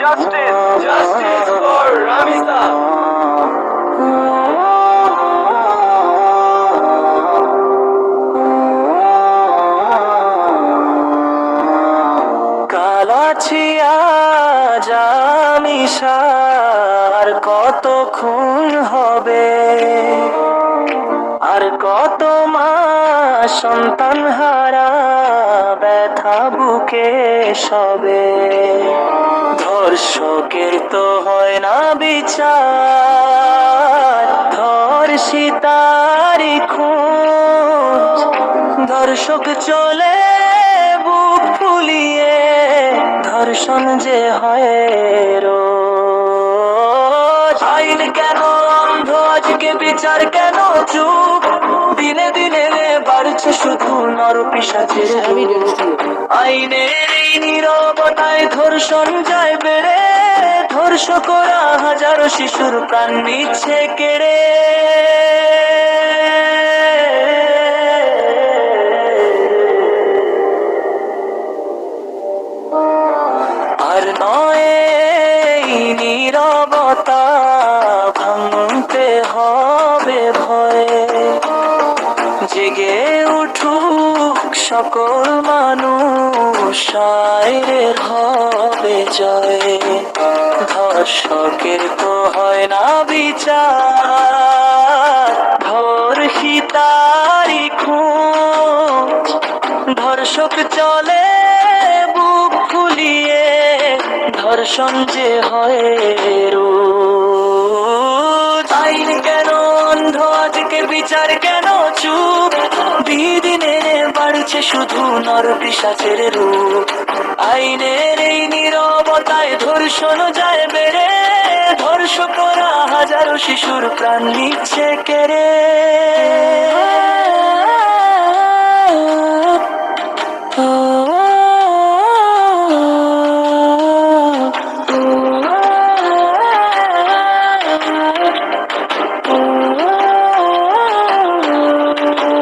Justice justice for Ramisa. কালাছিয়া জামিসার কত খুন হবে, আর কত মা সন্তান হারা ব্যথা বুকে সবে। ধর্ষকের তো হয় না বিচার, ধর্ষিতারি খুঁজ। ধর্ষক চলে বুক ফুলিয়ে, ধর্ষণ যে হয় রোজ। আইন কেন অন্ধ, আজকে বিচার কেন চুপ? দিনে দিনে বাড়ছে শুধু নরপিশাচের রূপ। আইনের এই নীরবতায় ধর্ষণ যায় বেড়ে, ধর্ষকরা হাজারো শিশুর প্রাণ নিচ্ছে কেড়ে। আর নয় এই নীরবতা ভাঙতে হবে ভয়ে। জেগে উঠুক সকল মানুষ, আইনের হবে জয়। ধর্ষকের তো হয় না বিচার, ধর্ষিতারি খুঁজ। ধর্ষক চলে বুক ফুলিয়ে, ধর্ষণ যে হয় রোজ। আইন কেন অন্ধ, আজকে বিচার কেন চুপ? দিনে বাড়ছে শুধু নরপিশাচের রূপ। আইনের এই নীরবতায় ধর্ষণ যায় বেড়ে, ধর্ষকরা হাজারো শিশুর প্রাণ নিচ্ছে কেড়ে।